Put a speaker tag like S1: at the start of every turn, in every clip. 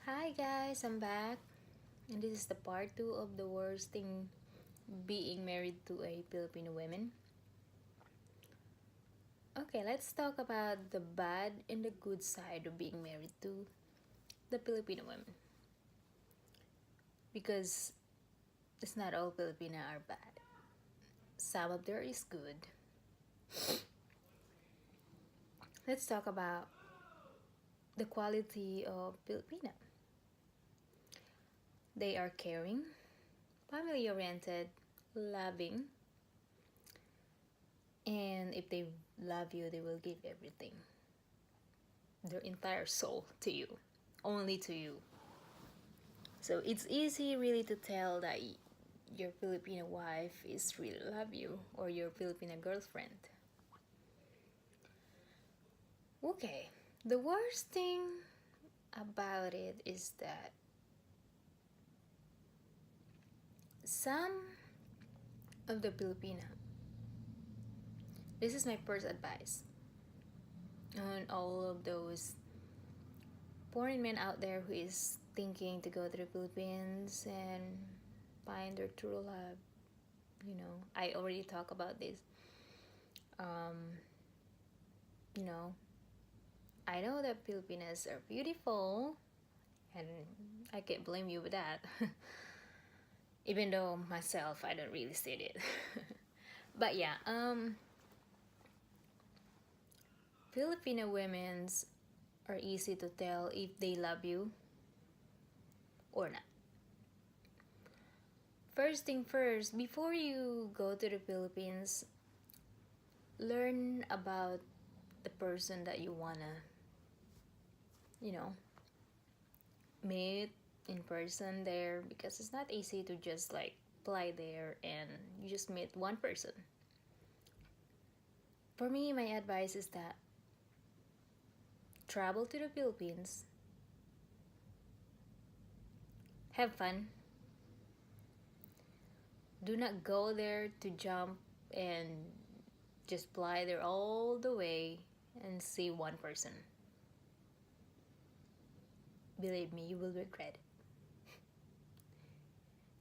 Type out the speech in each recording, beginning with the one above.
S1: Hi guys, I'm back, and this is the part 2 of the worst thing being married to a Filipino woman. Okay, let's talk about the bad and the good side of being married to the Filipino women, because it's not all Filipina are bad. Some of there is good. Let's talk about the quality of Filipina. They are caring, family oriented, loving, and if they love you, they will give everything, their entire soul to you, only to you. So it's easy really to tell that your Filipino wife is really love you, or your Filipino girlfriend. Okay, the worst thing about it is that some of the Filipina, this is my first advice on all of those foreign men out there who is thinking to go to the Philippines and find their true love. I already talked about this. Um, you know, I know that Filipinas are beautiful, and I can't blame you with that. Even though myself, I don't really see it. But yeah, Filipino women's are easy to tell if they love you or not. First thing first, before you go to the Philippines, learn about the person that you wanna, you know, meet in person there, because it's not easy to just like fly there and you just meet one person. For me, my advice is that travel to the Philippines, have fun. Do not go there to jump and just fly there all the way and see one person. Believe me, you will regret it.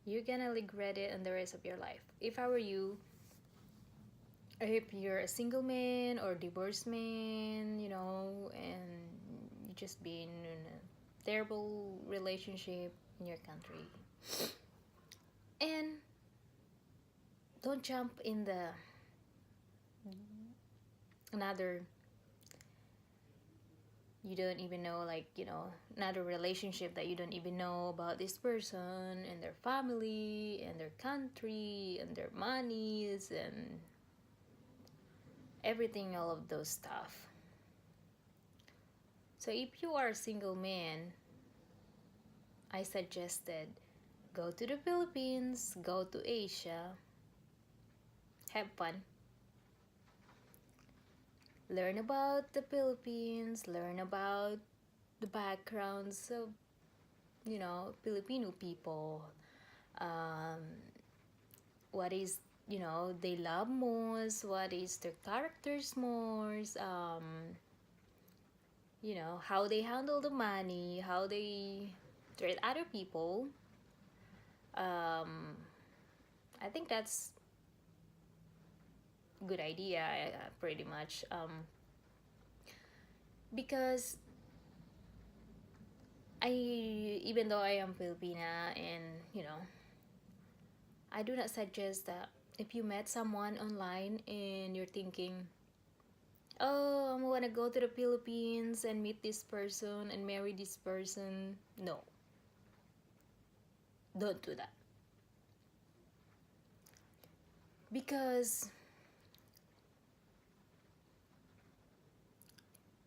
S1: You're gonna regret it in the rest of your life. If I were you, if you're a single man or divorced man, and you just been in a terrible relationship in your country, and don't jump in the another, you don't even know, like, another relationship that you don't even know about this person and their family and their country and their monies and everything, all of those stuff. So if you are a single man, I suggested go to the Philippines, go to Asia, have fun, learn about the Philippines, learn about the backgrounds of, Filipino people. Um, what is, they love most, what is their characters most, how they handle the money, how they treat other people. um, I think that's a good idea, pretty much, because even though I am Filipina, and I do not suggest that if you met someone online and you're thinking, oh, I want to go to the Philippines and meet this person and marry this person. No, don't do that. Because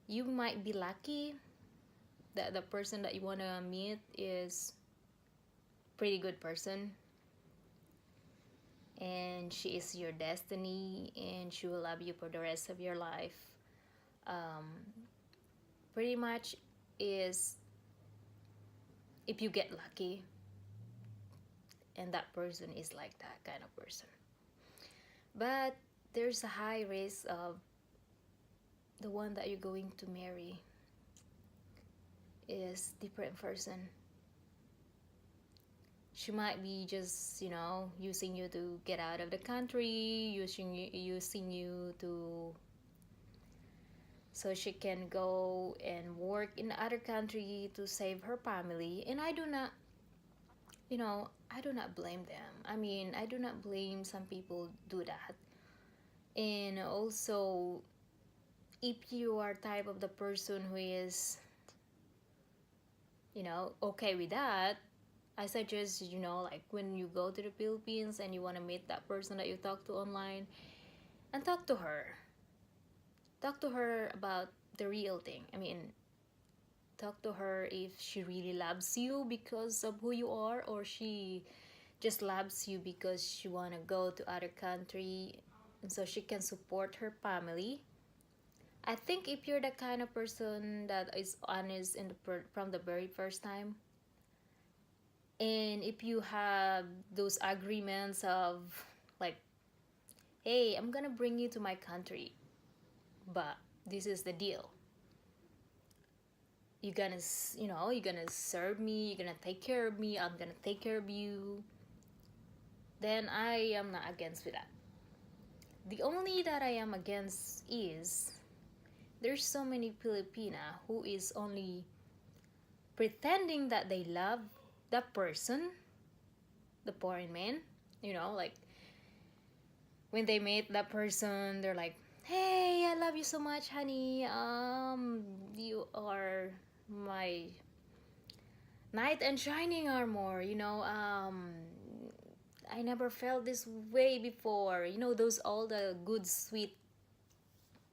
S1: you might be lucky that the person that you want to meet is pretty good person, and she is your destiny and she will love you for the rest of your life. um, Pretty much is, if you get lucky and that person is like that kind of person. But there's a high risk of the one that you're going to marry is different person. She might be just, using you to get out of the country, using you to so she can go and work in other country to save her family. And I do not blame them. I mean, I do not blame some people do that. And also, if you are type of the person who is, okay with that, I suggest, like when you go to the Philippines and you want to meet that person that you talk to online, and talk to her. Talk to her about the real thing. I mean, talk to her if she really loves you because of who you are, or she just loves you because she want to go to other country and so she can support her family. I think if you're the kind of person that is honest from the very first time, and if you have those agreements of like, hey, I'm gonna bring you to my country, but this is the deal. You're gonna serve me, you're gonna take care of me, I'm gonna take care of you, then I am not against with that. The only that I am against is there's so many Filipina who is only pretending that they love the person, the foreign man, like when they meet that person, they're like, hey, I love you so much, honey. You are my knight and shining armor. I never felt this way before. Those all the good, sweet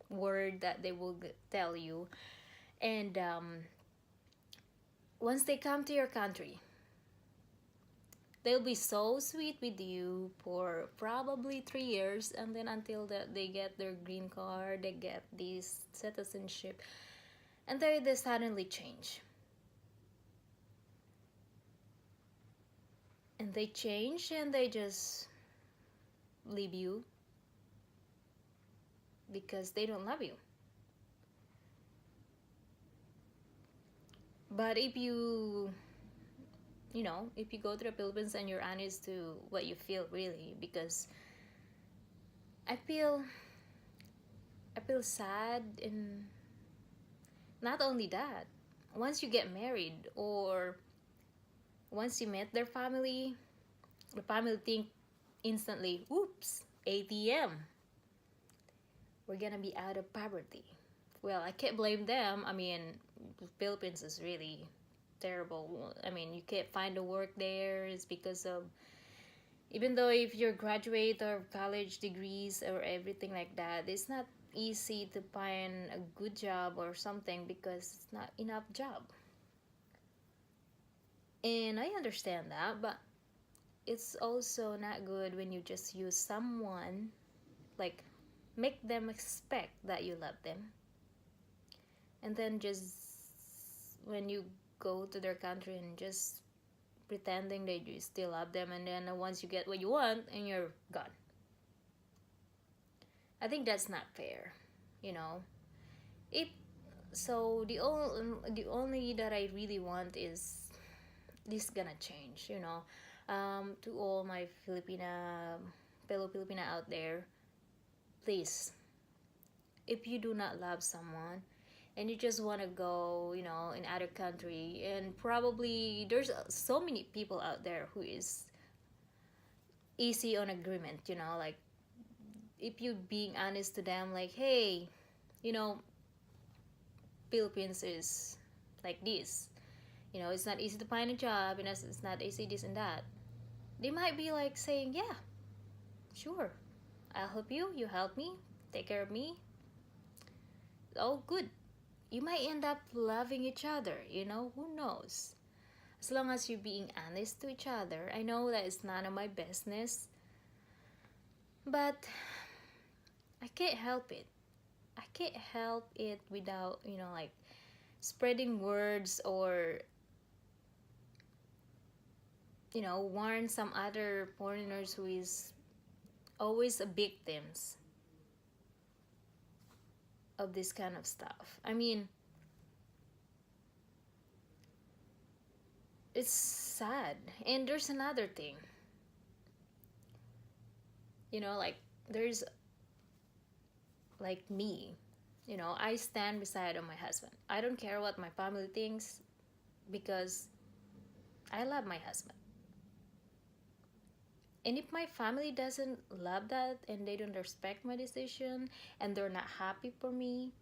S1: word that they will tell you. And once they come to your country, they'll be so sweet with you for probably 3 years, and then until they get their green card, they get this citizenship, and they suddenly change. And they change and they just leave you because they don't love you. But if you go to the Philippines and you're honest to what you feel really, because I feel sad. And not only that, once you get married or once you met their family, the family think instantly, oops, ATM, we're gonna be out of poverty. Well, I can't blame them. I mean, the Philippines is really terrible. I mean, you can't find a work there. It's because of, even though if you're graduate or college degrees or everything like that, it's not easy to find a good job or something because it's not enough job. And I understand that, but it's also not good when you just use someone, like make them expect that you love them, and then just when you go to their country and just pretending that you still love them, and then once you get what you want and you're gone. I think that's not fair, you know. If so, the only that I really want is this gonna change, to all my fellow Filipina out there, please, if you do not love someone and you just want to go, in other country, and probably there's so many people out there who is easy on agreement, like if you being honest to them, like, hey, you know, Philippines is like this, it's not easy to find a job, and it's not easy this and that. They might be like saying, yeah, sure, I'll help you, you help me, take care of me. Oh, good. You might end up loving each other, who knows? As long as you're being honest to each other. I know that it's none of my business, but I can't help it. I can't help it without, like spreading words or, warn some other foreigners who is always a victims of this kind of stuff. I mean, it's sad. And there's another thing, like there's like me, I stand beside of my husband. I don't care what my family thinks because I love my husband. And if my family doesn't love that and they don't respect my decision and they're not happy for me,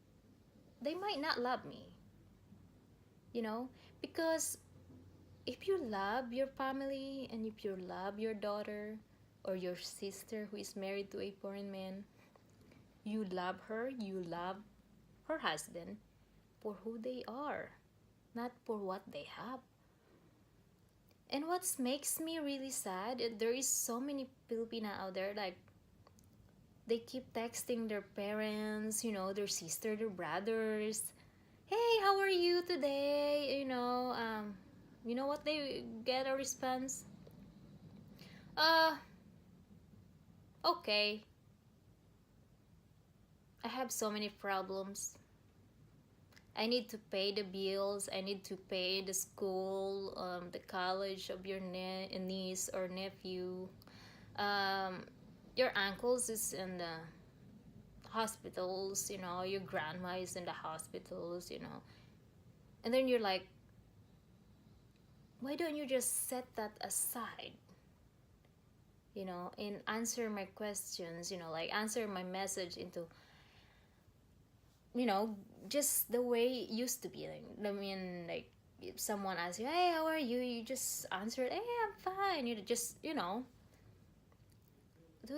S1: they might not love me, you know? Because if you love your family and if you love your daughter or your sister who is married to a foreign man, you love her, you love her husband for who they are, not for what they have. And what makes me really sad, there is so many Filipina out there, like they keep texting their parents, their sister, their brothers. Hey, how are you today? You know what they get a response? Uh, okay. I have so many problems. I need to pay the bills. I need to pay the school, the college of your niece or nephew. Um, your uncles is in the hospitals. Your grandma is in the hospitals. And then you're like, why don't you just set that aside? And answer my questions. Like answer my message into you know, just the way it used to be. Like, I mean, like, if someone asks you, hey, how are you? You just answer, hey, I'm fine. You just, do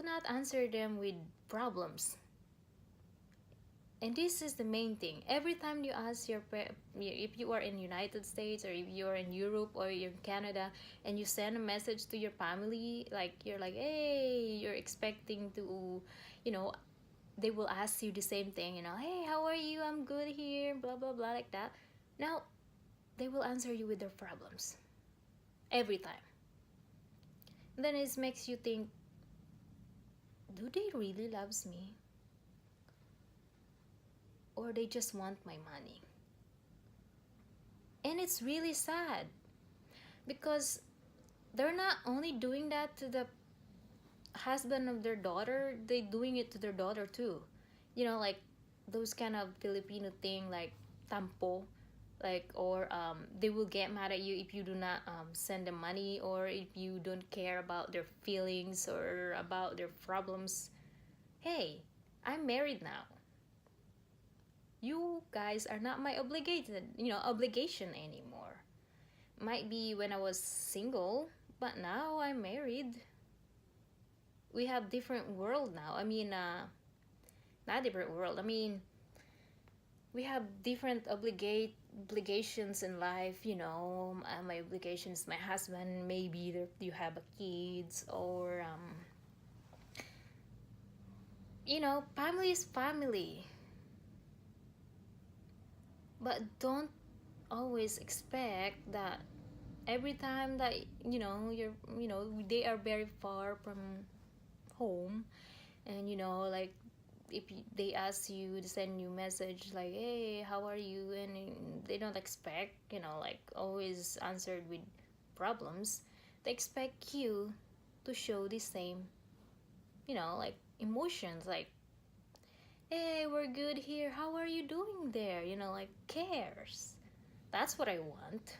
S1: not answer them with problems. And this is the main thing. Every time you ask if you are in United States or if you're in Europe or you're in Canada and you send a message to your family, like you're like, hey, you're expecting to, you know, they will ask you the same thing, hey, how are you? I'm good here, blah, blah, blah, like that. Now, they will answer you with their problems every time. And then it makes you think, do they really loves me? Or they just want my money? And it's really sad because they're not only doing that to the husband of their daughter, they doing it to their daughter too. Like those kind of Filipino thing, like tampo, like, or they will get mad at you if you do not send them money, or if you don't care about their feelings or about their problems. Hey, I'm married now. You guys are not my obligation anymore. Might be when I was single, but now I'm married. We have different world now. I mean, not different world. I mean, we have different obligations in life. My obligations, my husband. Maybe you have a kids, or family is family. But don't always expect that every time that they are very far from home, and like if they ask you to send you message like, hey, how are you, and they don't expect like always answered with problems. They expect you to show the same like emotions, like, hey, we're good here, how are you doing there, like cares. That's what I want.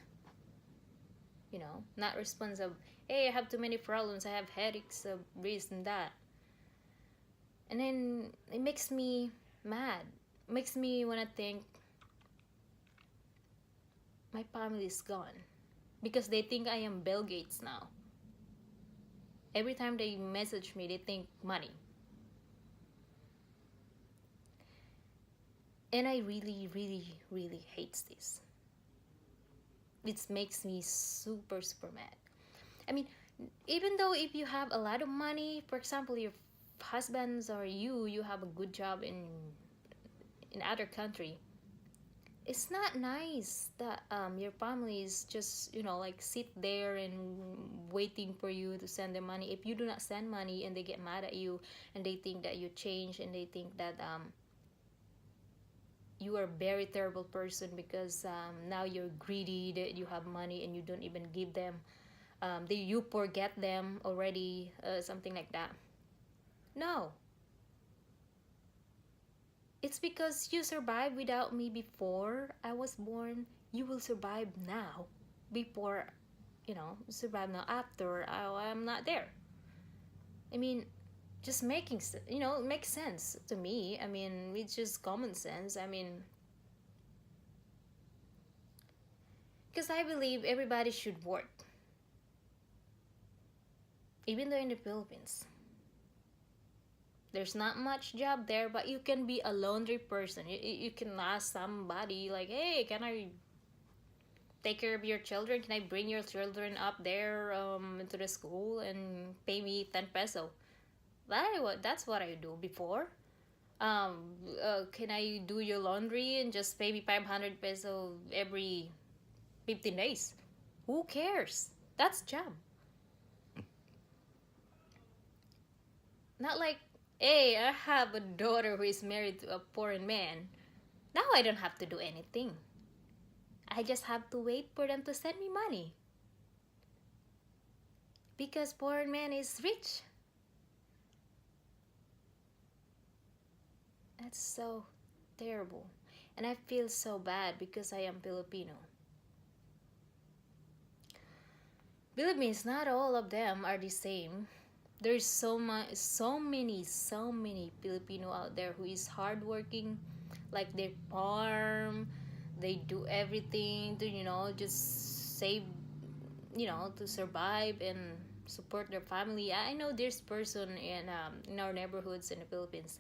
S1: Not responsive, hey, I have too many problems, I have headaches of this and that. And then it makes me mad. Makes me want to think my family is gone. Because they think I am Bill Gates now. Every time they message me, they think money. And I really, really, really hate this. It makes me super, super mad. I mean, even though if you have a lot of money, for example, your husbands or you have a good job in other country, it's not nice that your family is just like sit there and waiting for you to send them money. If you do not send money and they get mad at you and they think that you change and they think that you are a very terrible person because now you're greedy that you have money and you don't even give them. You forget them already, something like that. No, it's because you survived without me before I was born. You will survive now before, survive now after I'm not there. I mean, just makes sense to me. I mean, it's just common sense. I mean, because I believe everybody should work, even though in the Philippines there's not much job there, but you can be a laundry person. You can ask somebody like, hey, can I take care of your children? Can I bring your children up there to the school and pay me 10 peso? That's what I do before. Can I do your laundry and just pay me 500 peso every 15 days? Who cares? That's job. Not like, hey, I have a daughter who is married to a foreign man. Now I don't have to do anything. I just have to wait for them to send me money. Because foreign man is rich. That's so terrible. And I feel so bad because I am Filipino. Believe me, it's not all of them are the same. There's so many Filipino out there who is hardworking, like they farm, they do everything to just save, to survive and support their family. I know this person in our neighborhoods in the Philippines.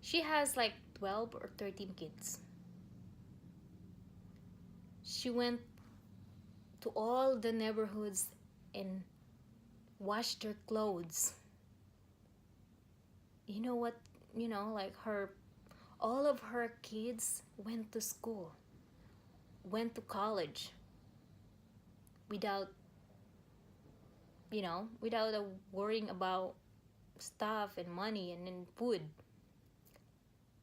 S1: She has like 12 or 13 kids. She went to all the neighborhoods and washed their clothes. You know what? Like all of her kids went to school, went to college without, without worrying about stuff and money and then food.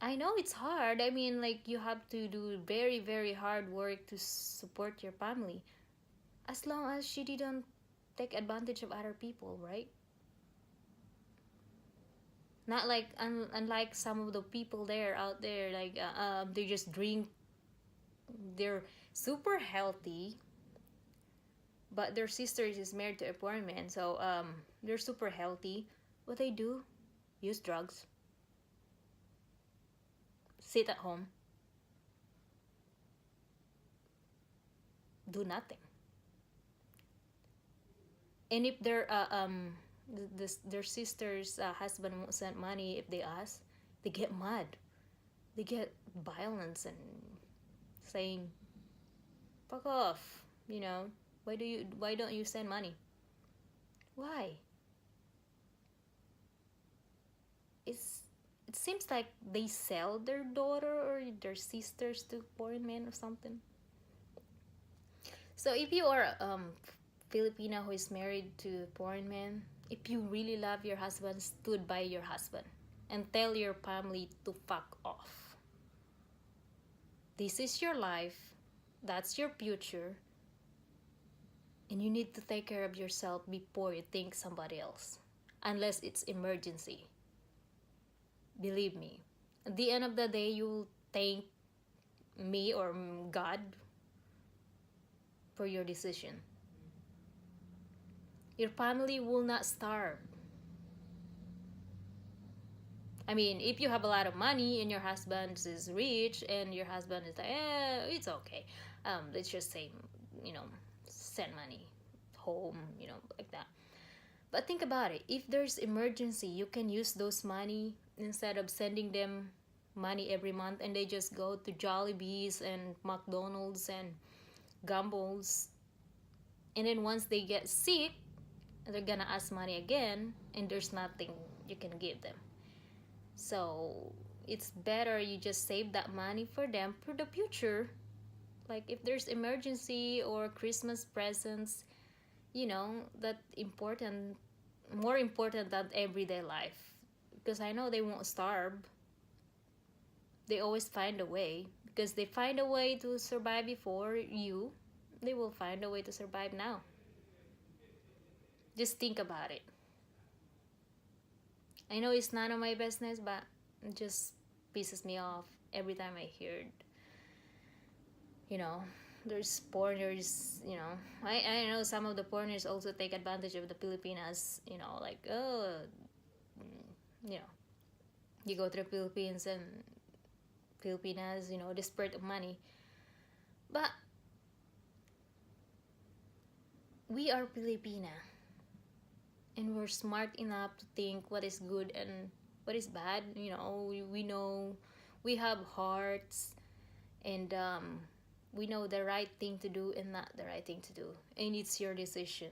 S1: I know it's hard. I mean, like, you have to do very, very hard work to support your family. As long as she didn't take advantage of other people, right? Not like, unlike some of the people out there, like, they just drink. They're super healthy, but their sister is married to a poor man, so they're super healthy. What they do? Use drugs. Sit at home. Do nothing. And if their sister's husband won't send money if they ask, they get mad. They get violence and saying, "Fuck off," Why don't you send money? Why? It seems like they sell their daughter or their sisters to foreign men or something. So if you are Filipina who is married to a foreign man, if you really love your husband, stood by your husband and tell your family to fuck off. This is your life. That's your future. And you need to take care of yourself before you think somebody else. Unless it's emergency. Believe me. At the end of the day, you will thank me or God for your decision. Your family will not starve. I mean, if you have a lot of money and your husband is rich and your husband is like, it's okay. Let's just say, send money home, like that. But think about it. If there's emergency, you can use those money instead of sending them money every month and they just go to Jollibees and McDonald's and Gumbos. And then once they get sick, they're gonna ask money again and there's nothing you can give them. So it's better you just save that money for them for the future. Like if there's emergency or Christmas presents, that important, more important than everyday life. Because I know they won't starve. They always find a way Because they find a way to survive before you, they will find a way to survive now. Just think about it. I know it's none of my business, but it just pisses me off every time I hear, you know, there's foreigners, I know some of the foreigners also take advantage of the Filipinas, like, oh, you know, you go to the Philippines and Filipinas, desperate of money. But we are Filipina, and we're smart enough to think what is good and what is bad. We know, we have hearts, and we know the right thing to do and not the right thing to do. And it's your decision.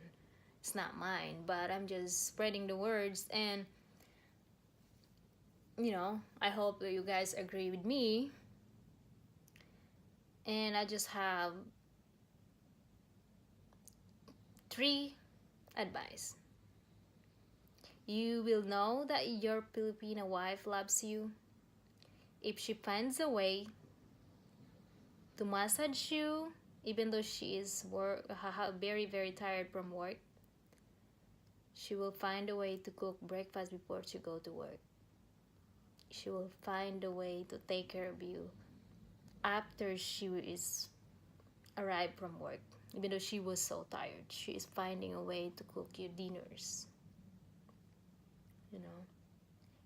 S1: It's not mine, but I'm just spreading the words. And, I hope that you guys agree with me. And I just have 3 advice. You will know that your Filipina wife loves you if she finds a way to massage you, even though she is very, very tired from work. She will find a way to cook breakfast before she go to work. She will find a way to take care of you after she is arrived from work. Even though she was so tired, she is finding a way to cook you dinners.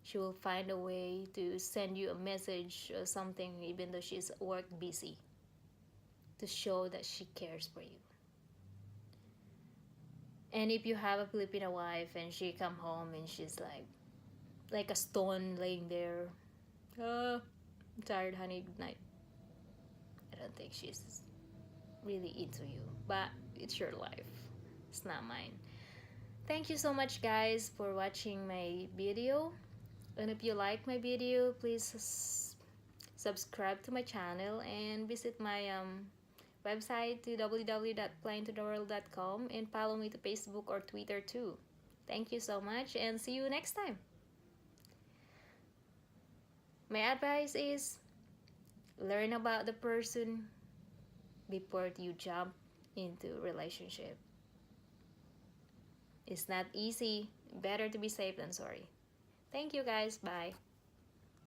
S1: She will find a way to send you a message or something, even though she's work busy, to show that she cares for you. And if you have a Filipino wife and she come home and she's like a stone laying there, oh, I'm tired, honey, good night, I don't think she's really into you. But it's your life, it's not mine. Thank you so much, guys, for watching my video. And if you like my video, please subscribe to my channel and visit my website to www.flyingtotheworld.com and follow me to Facebook or Twitter too. Thank you so much and see you next time. My advice is learn about the person before you jump into a relationship. It's not easy. Better to be safe than sorry. Thank you, guys. Bye.